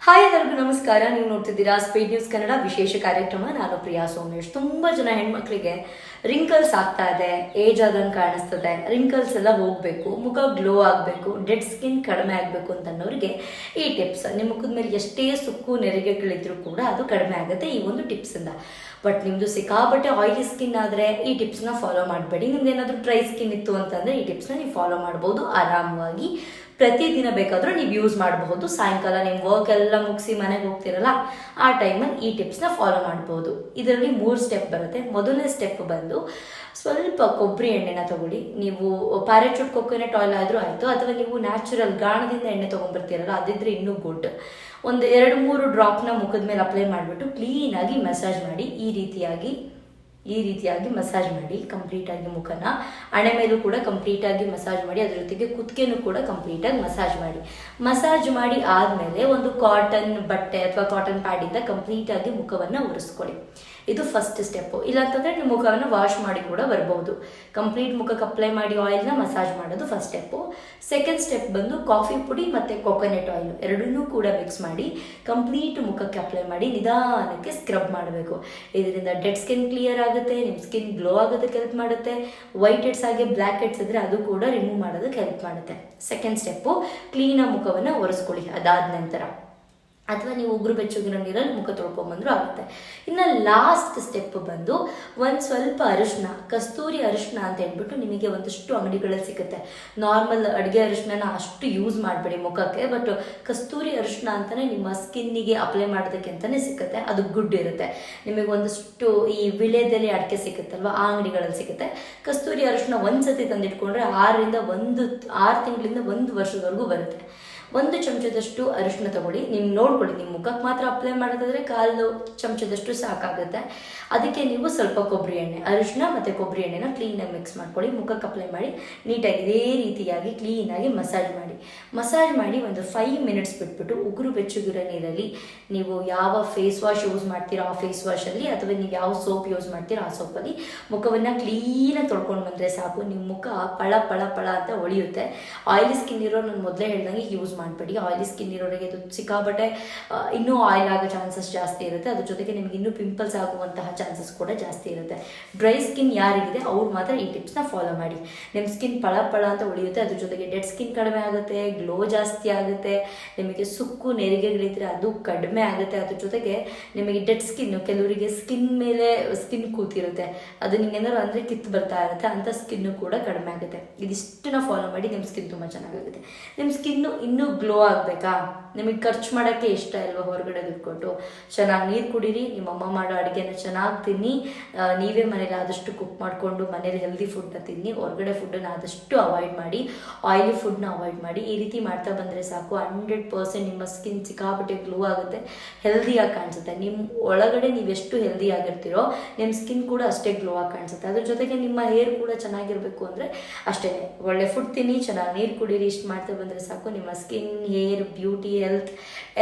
Hi ಎಲ್ಲರಿಗೂ ನಮಸ್ಕಾರ. ನೀವು ನೋಡ್ತಿದ್ದೀರಾ ಸ್ಪೀಡ್ ನ್ಯೂಸ್ ಕನ್ನಡ ವಿಶೇಷ ಕಾರ್ಯಕ್ರಮ. ನಾನು ಪ್ರಿಯಾ ಸೋಮೇಶ್. ತುಂಬ ಜನ ಹೆಣ್ಮಕ್ಳಿಗೆ ರಿಂಕಲ್ಸ್ ಆಗ್ತಾ ಇದೆ, ಏಜ್ ಆದಂಗೆ ಕಾಣಿಸ್ತದೆ, ರಿಂಕಲ್ಸ್ ಎಲ್ಲ ಹೋಗಬೇಕು, ಮುಖ ಗ್ಲೋ ಆಗಬೇಕು, ಡೆಡ್ ಸ್ಕಿನ್ ಕಡಿಮೆ ಆಗಬೇಕು ಅಂತನ್ನೋರಿಗೆ ಈ ಟಿಪ್ಸ್. ನಿಮ್ಮ ಮುಖದ ಮೇಲೆ ಎಷ್ಟೇ ಸುಕ್ಕು ನೆರಿಗೆಗಳಿದ್ರೂ ಕೂಡ ಅದು ಕಡಿಮೆ ಆಗುತ್ತೆ ಈ ಒಂದು ಟಿಪ್ಸಿಂದ. ಬಟ್ ನಿಮ್ಮದು ಸಿಕ್ಕಾಪಟ್ಟೆ ಆಯಿಲಿ ಸ್ಕಿನ್ ಆದರೆ ಈ ಟಿಪ್ಸ್ನ ಫಾಲೋ ಮಾಡಬೇಡಿ. ನಿಮ್ದು ಏನಾದರೂ ಡ್ರೈ ಸ್ಕಿನ್ ಇತ್ತು ಅಂತಂದರೆ ಈ ಟಿಪ್ಸ್ನ ನೀವು ಫಾಲೋ ಮಾಡ್ಬೋದು ಆರಾಮವಾಗಿ. ಪ್ರತಿದಿನ ಬೇಕಾದರೂ ನೀವು ಯೂಸ್ ಮಾಡಬಹುದು. ಸಾಯಂಕಾಲ ನಿಮ್ಮ ವರ್ಕ್ ಎಲ್ಲ ಮುಗಿಸಿ ಮನೆಗೆ ಹೋಗ್ತಿರಲ್ಲ, ಆ ಟೈಮಲ್ಲಿ ಈ ಟಿಪ್ಸ್ನ ಫಾಲೋ ಮಾಡ್ಬೋದು. ಇದರಲ್ಲಿ 3 ಸ್ಟೆಪ್ ಬರುತ್ತೆ. ಮೊದಲನೇ ಸ್ಟೆಪ್ ಬಂದು ಸ್ವಲ್ಪ ಕೊಬ್ಬರಿ ಎಣ್ಣೆನ ತಗೊಳ್ಳಿ. ನೀವು ಪ್ಯಾರಾಚೂಟ್ ಕೊಕೊನೆಟ್ ಆಯಿಲ್ ಆದರೂ ಆಯಿತು, ಅಥವಾ ನೀವು ನ್ಯಾಚುರಲ್ ಗಾಣದಿಂದ ಎಣ್ಣೆ ತೊಗೊಂಡ್ಬರ್ತೀರಲ್ಲ, ಅದಿದ್ರೆ ಇನ್ನೂ ಗುಡ್. ಒಂದು 2-3 ಡ್ರಾಪ್ನ ಮುಖದ ಮೇಲೆ ಅಪ್ಲೈ ಮಾಡಿಬಿಟ್ಟು ಕ್ಲೀನಾಗಿ ಮಸಾಜ್ ಮಾಡಿ. ಈ ರೀತಿಯಾಗಿ ಮಸಾಜ್ ಮಾಡಿ ಕಂಪ್ಲೀಟಾಗಿ ಮುಖನ. ಹಣೆ ಮೇಲೂ ಕೂಡ ಕಂಪ್ಲೀಟಾಗಿ ಮಸಾಜ್ ಮಾಡಿ, ಅದ್ರ ಜೊತೆಗೆ ಕುತ್ತಿಗೆನೂ ಕೂಡ ಕಂಪ್ಲೀಟಾಗಿ ಮಸಾಜ್ ಮಾಡಿ ಆದಮೇಲೆ ಒಂದು ಕಾಟನ್ ಬಟ್ಟೆ ಅಥವಾ ಕಾಟನ್ ಪ್ಯಾಡಿಂದ ಕಂಪ್ಲೀಟಾಗಿ ಮುಖವನ್ನು ಒರೆಸ್ಕೊಳ್ಳಿ. ಇದು ಫಸ್ಟ್ ಸ್ಟೆಪ್ಪು. ಇಲ್ಲಾಂತಂದರೆ ನಿಮ್ಮ ಮುಖವನ್ನು ವಾಶ್ ಮಾಡಿ ಕೂಡ ಬರ್ಬೋದು. ಕಂಪ್ಲೀಟ್ ಮುಖಕ್ಕೆ ಅಪ್ಲೈ ಮಾಡಿ ಆಯಿಲ್ನ ಮಸಾಜ್ ಮಾಡೋದು ಫಸ್ಟ್ ಸ್ಟೆಪ್ಪು. ಸೆಕೆಂಡ್ ಸ್ಟೆಪ್ ಬಂದು ಕಾಫಿ ಪುಡಿ ಮತ್ತು ಕೊಕೊನೆಟ್ ಆಯಿಲ್ ಎರಡನ್ನೂ ಕೂಡ ಮಿಕ್ಸ್ ಮಾಡಿ ಕಂಪ್ಲೀಟ್ ಮುಖಕ್ಕೆ ಅಪ್ಲೈ ಮಾಡಿ ನಿಧಾನಕ್ಕೆ ಸ್ಕ್ರಬ್ ಮಾಡಬೇಕು. ಇದರಿಂದ ಡೆಡ್ ಸ್ಕಿನ್ ಕ್ಲಿಯರ್ ಆಗುತ್ತೆ, ನಿಮ್ಮ ಸ್ಕಿನ್ ಗ್ಲೋ ಆಗೋದಕ್ಕೆ ಹೆಲ್ಪ್ ಮಾಡುತ್ತೆ. ವೈಟ್ ಹೆಡ್ಸ್ ಆಗಿ ಬ್ಲ್ಯಾಕ್ ಹೆಡ್ಸ್ ಇದ್ದರೆ ಅದು ಕೂಡ ರಿಮೂವ್ ಮಾಡೋದಕ್ಕೆ ಹೆಲ್ಪ್ ಮಾಡುತ್ತೆ. ಸೆಕೆಂಡ್ ಸ್ಟೆಪ್ಪು, ಕ್ಲೀನಾಗಿ ಮುಖವನ್ನು ಒರೆಸ್ಕೊಳ್ಳಿ. ಅದಾದ ನಂತರ ಅಥವಾ ನೀವು ಉಗುರು ಬೆಚ್ಚಗಿರೋ ನೀರಲ್ಲಿ ಮುಖ ತೊಳ್ಕೊಂಬಂದ್ರೂ ಆಗುತ್ತೆ. ಇನ್ನು ಲಾಸ್ಟ್ ಸ್ಟೆಪ್ ಬಂದು ಒಂದು ಸ್ವಲ್ಪ ಅರಿಶಿನ, ಕಸ್ತೂರಿ ಅರಿಶಿನ ಅಂತ ಹೇಳ್ಬಿಟ್ಟು ನಿಮಗೆ ಒಂದಷ್ಟು ಅಂಗಡಿಗಳಲ್ಲಿ ಸಿಗುತ್ತೆ. ನಾರ್ಮಲ್ ಅಡುಗೆ ಅರಿಶಿನ ಅಷ್ಟು ಯೂಸ್ ಮಾಡಬೇಡಿ ಮುಖಕ್ಕೆ, ಬಟ್ ಕಸ್ತೂರಿ ಅರಿಶಿನ ಅಂತಲೇ ನಿಮ್ಮ ಸ್ಕಿನ್ನಿಗೆ ಅಪ್ಲೈ ಮಾಡೋದಕ್ಕೆ ಅಂತಲೇ ಸಿಗುತ್ತೆ. ಅದು ಗುಡ್ ಇರುತ್ತೆ. ನಿಮಗೆ ಒಂದಷ್ಟು ಈ ವಿಳೆದೆಲೆ ಅಡಿಕೆ ಸಿಗುತ್ತಲ್ವ, ಆ ಅಂಗಡಿಗಳಲ್ಲಿ ಸಿಗುತ್ತೆ. ಕಸ್ತೂರಿ ಅರಿಶಿನ ಒಂದ್ಸತಿ ತಂದಿಟ್ಕೊಂಡ್ರೆ 6 ತಿಂಗಳಿಂದ 1 ವರ್ಷದವರೆಗೂ ಬರುತ್ತೆ. 1 ಚಮಚದಷ್ಟು ಅರಿಶಿನ ತಗೊಳ್ಳಿ. ನೀವು ನೋಡ್ಕೊಳ್ಳಿ, ನಿಮ್ಮ ಮುಖಕ್ಕೆ ಮಾತ್ರ ಅಪ್ಲೈ ಮಾಡೋದಾದರೆ 1/4 ಚಮಚದಷ್ಟು ಸಾಕಾಗುತ್ತೆ. ಅದಕ್ಕೆ ನೀವು ಸ್ವಲ್ಪ ಕೊಬ್ಬರಿ ಎಣ್ಣೆ, ಅರಿಶಿನ ಮತ್ತು ಕೊಬ್ಬರಿ ಎಣ್ಣೆನ ಕ್ಲೀನಾಗಿ ಮಿಕ್ಸ್ ಮಾಡ್ಕೊಳ್ಳಿ. ಮುಖಕ್ಕೆ ಅಪ್ಲೈ ಮಾಡಿ ನೀಟಾಗಿ ಇದೇ ರೀತಿಯಾಗಿ ಕ್ಲೀನಾಗಿ ಮಸಾಜ್ ಮಾಡಿ ಒಂದು 5 ಮಿನಿಟ್ಸ್ ಬಿಟ್ಬಿಟ್ಟು ಉಗುರು ಬೆಚ್ಚಗಿರೋ ನೀರಲ್ಲಿ ನೀವು ಯಾವ ಫೇಸ್ ವಾಶ್ ಯೂಸ್ ಮಾಡ್ತೀರೋ ಆ ಫೇಸ್ ವಾಶಲ್ಲಿ, ಅಥವಾ ನೀವು ಯಾವ ಸೋಪ್ ಯೂಸ್ ಮಾಡ್ತೀರೋ ಆ ಸೋಪಲ್ಲಿ ಮುಖವನ್ನು ಕ್ಲೀನಾಗಿ ತೊಳ್ಕೊಂಡು ಬಂದರೆ ಸಾಕು. ನಿಮ್ಮ ಮುಖ ಪಳ ಪಳ ಪಳ ಅಂತ ಹೊಳೆಯುತ್ತೆ. ಆಯಿಲಿ ಸ್ಕಿನ್ ಇರೋ ನಾನು ಮೊದಲೇ ಹೇಳ್ದಂಗೆ ಯೂಸ್ ಮಾಡಬೇಡಿ. ಆಯಿಲಿ ಸ್ಕಿನ್ ಇರೋರಿಗೆ ಇದು ಸಿಕ್ಕಾಪಟ್ಟೆ ಇನ್ನೂ ಆಯಿಲ್ ಆಗೋ ಚಾನ್ಸಸ್ ಜಾಸ್ತಿ ಇರುತ್ತೆ. ಅದ್ರ ಜೊತೆಗೆ ನಿಮಗೆ ಇನ್ನೂ ಪಿಂಪಲ್ಸ್ ಆಗುವಂತಹ ಚಾನ್ಸಸ್ ಕೂಡ ಜಾಸ್ತಿ ಇರುತ್ತೆ. ಡ್ರೈ ಸ್ಕಿನ್ ಯಾರಿಗಿದೆ ಅವ್ರು ಮಾತ್ರ ಈ ಟಿಪ್ಸ್ನ ಫಾಲೋ ಮಾಡಿ. ನಿಮ್ಮ ಸ್ಕಿನ್ ಪಳ ಪಳ ಅಂತ ಉಳಿಯುತ್ತೆ. ಅದ್ರ ಜೊತೆಗೆ ಡೆಡ್ ಸ್ಕಿನ್ ಕಡಿಮೆ ಆಗುತ್ತೆ, ಗ್ಲೋ ಜಾಸ್ತಿ ಆಗುತ್ತೆ, ನಿಮಗೆ ಸುಕ್ಕು ನೆರಿಗೆಗಳಿದ್ರೆ ಅದು ಕಡಿಮೆ ಆಗುತ್ತೆ. ಅದ್ರ ಜೊತೆಗೆ ನಿಮಗೆ ಡೆಡ್ ಸ್ಕಿನ್ನು, ಕೆಲವರಿಗೆ ಸ್ಕಿನ್ ಮೇಲೆ ಸ್ಕಿನ್ ಕೂತಿರುತ್ತೆ, ಅದು ನಿಮ್ಗೇನಾದ್ರು ಅಂದರೆ ಕಿತ್ತು ಬರ್ತಾ ಇರುತ್ತೆ, ಅಂಥ ಸ್ಕಿನ್ನು ಕೂಡ ಕಡಿಮೆ ಆಗುತ್ತೆ. ಇದಿಷ್ಟನ್ನ ಫಾಲೋ ಮಾಡಿ ನಿಮ್ಮ ಸ್ಕಿನ್ ತುಂಬ ಚೆನ್ನಾಗಾಗುತ್ತೆ. ನಿಮ್ಮ ಸ್ಕಿನ್ನು ಇನ್ನೂ ಗ್ಲೋ ಆಗಬೇಕಾ? ನಿಮಗೆ ಖರ್ಚು ಮಾಡೋಕ್ಕೆ ಇಷ್ಟ ಇಲ್ವಾ? ಹೊರಗಡೆ ದುಡ್ಡು ಚೆನ್ನಾಗಿ ನೀರು ಕುಡೀರಿ, ನಿಮ್ಮ ಅಮ್ಮ ಮಾಡೋ ಅಡುಗೆನ ಚೆನ್ನಾಗಿ ತಿನ್ನಿ, ನೀವೇ ಮನೇಲಿ ಆದಷ್ಟು ಕುಕ್ ಮಾಡಿಕೊಂಡು ಮನೇಲಿ ಹೆಲ್ದಿ ಫುಡ್ನ ತಿನ್ನಿ. ಹೊರಗಡೆ ಫುಡ್ಡನ್ನು ಆದಷ್ಟು ಅವಾಯ್ಡ್ ಮಾಡಿ, ಆಯಿಲಿ ಫುಡ್ನ ಅವಾಯ್ಡ್ ಮಾಡಿ. ಈ ರೀತಿ ಮಾಡ್ತಾ ಬಂದರೆ ಸಾಕು, 100% ನಿಮ್ಮ ಸ್ಕಿನ್ ಸಿಕ್ಕಾಪಟ್ಟೆ ಗ್ಲೋ ಆಗುತ್ತೆ, ಹೆಲ್ದಿಯಾಗಿ ಕಾಣಿಸುತ್ತೆ. ನಿಮ್ಮ ಒಳಗಡೆ ನೀವೆಷ್ಟು ಹೆಲ್ದಿ ಆಗಿರ್ತೀರೋ ನಿಮ್ಮ ಸ್ಕಿನ್ ಕೂಡ ಅಷ್ಟೇ ಗ್ಲೋ ಆಗಿ ಕಾಣಿಸುತ್ತೆ. ಅದ್ರ ಜೊತೆಗೆ ನಿಮ್ಮ ಹೇರ್ ಕೂಡ ಚೆನ್ನಾಗಿರಬೇಕು ಅಂದರೆ ಅಷ್ಟೇ, ಒಳ್ಳೆ ಫುಡ್ ತಿನ್ನಿ, ಚೆನ್ನಾಗಿ ನೀರು ಕುಡೀರಿ. ಇಷ್ಟು ಮಾಡ್ತಾ ಬಂದರೆ ಸಾಕು, ನಿಮ್ಮ ಸ್ಕಿನ್, ಹೇರ್, ಬ್ಯೂಟಿ, ಹೆಲ್ತ್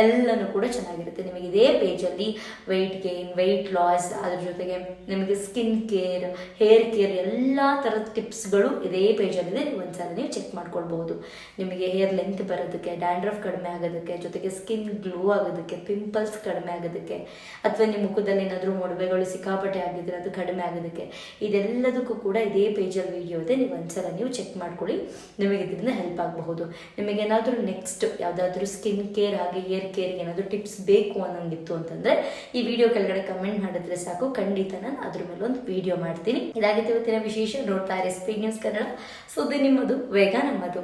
ಎಲ್ಲನೂ ಕೂಡ ಚೆನ್ನಾಗಿರುತ್ತೆ. ನಿಮಗೆ ಇದೇ ಪೇಜಲ್ಲಿ ವೆಯ್ಟ್ ಗೇನ್, ವೆಯ್ಟ್ ಲಾಸ್, ಅದ್ರ ಜೊತೆಗೆ ನಿಮಗೆ ಸ್ಕಿನ್ ಕೇರ್, ಹೇರ್ ಕೇರ್ ಎಲ್ಲ ಥರದ ಟಿಪ್ಸ್ಗಳು ಇದೇ ಪೇಜಲ್ಲಿದೆ. ನೀವು ಒಂದ್ಸಲ ನೀವು ಚೆಕ್ ಮಾಡ್ಕೊಳ್ಬಹುದು. ನಿಮಗೆ ಹೇರ್ ಲೆಂತ್ ಬರೋದಕ್ಕೆ, ಡ್ಯಾಂಡ್ರಫ್ ಕಡಿಮೆ ಆಗೋದಕ್ಕೆ, ಜೊತೆಗೆ ಸ್ಕಿನ್ ಗ್ಲೋ ಆಗೋದಕ್ಕೆ, ಪಿಂಪಲ್ಸ್ ಕಡಿಮೆ ಆಗೋದಕ್ಕೆ, ಅಥವಾ ನಿಮ್ಮ ಮುಖದಲ್ಲಿ ಏನಾದರೂ ಮೊಡವೆಗಳು ಸಿಕ್ಕಾಪಟ್ಟೆ ಆಗಿದ್ರೆ ಅದು ಕಡಿಮೆ ಆಗೋದಕ್ಕೆ, ಇದೆಲ್ಲದಕ್ಕೂ ಕೂಡ ಇದೇ ಪೇಜಲ್ಲಿ ವಿಡಿಯೋ ಇದೆ. ನೀವು ಒಂದ್ಸಲ ನೀವು ಚೆಕ್ ಮಾಡ್ಕೊಳ್ಳಿ, ನಿಮಗೆ ಇದರಿಂದ ಹೆಲ್ಪ್ ಆಗಬಹುದು. ನಿಮಗೇನಾದರೂ ನೆಕ್ಸ್ಟ್ ಯಾವುದಾದ್ರೂ ಸ್ಕಿನ್ ಕೇರ್ ಹಾಗೆ ಹೇರ್ ಕೇರ್ಗೆ ಏನಾದರೂ ಟಿಪ್ಸ್ ಬೇಕು ಅನ್ನೋಂಗಿತ್ತು ಅಂತಂದರೆ ಈ ವಿಡಿಯೋ ಕೆಳಗಡೆ ಕಮೆಂಟ್ ಮಾಡಿದ್ರೆ ಸಾಕು, ಖಂಡಿತ ನಾನು ಅದ್ರ ಮೇಲೆ ಒಂದು ವಿಡಿಯೋ ಮಾಡ್ತೀನಿ. ಇದಾಗಿತ್ತು ಇವತ್ತಿನ ವಿಶೇಷ. ನೋಡ್ತಾ ಇರಿ ಸ್ಪೀಡ್ ನ್ಯೂಸ್ ಕನ್ನಡ, ಸುದ್ದಿ ನಿಮ್ಮದು, ವೇಗ ನಮ್ಮದು.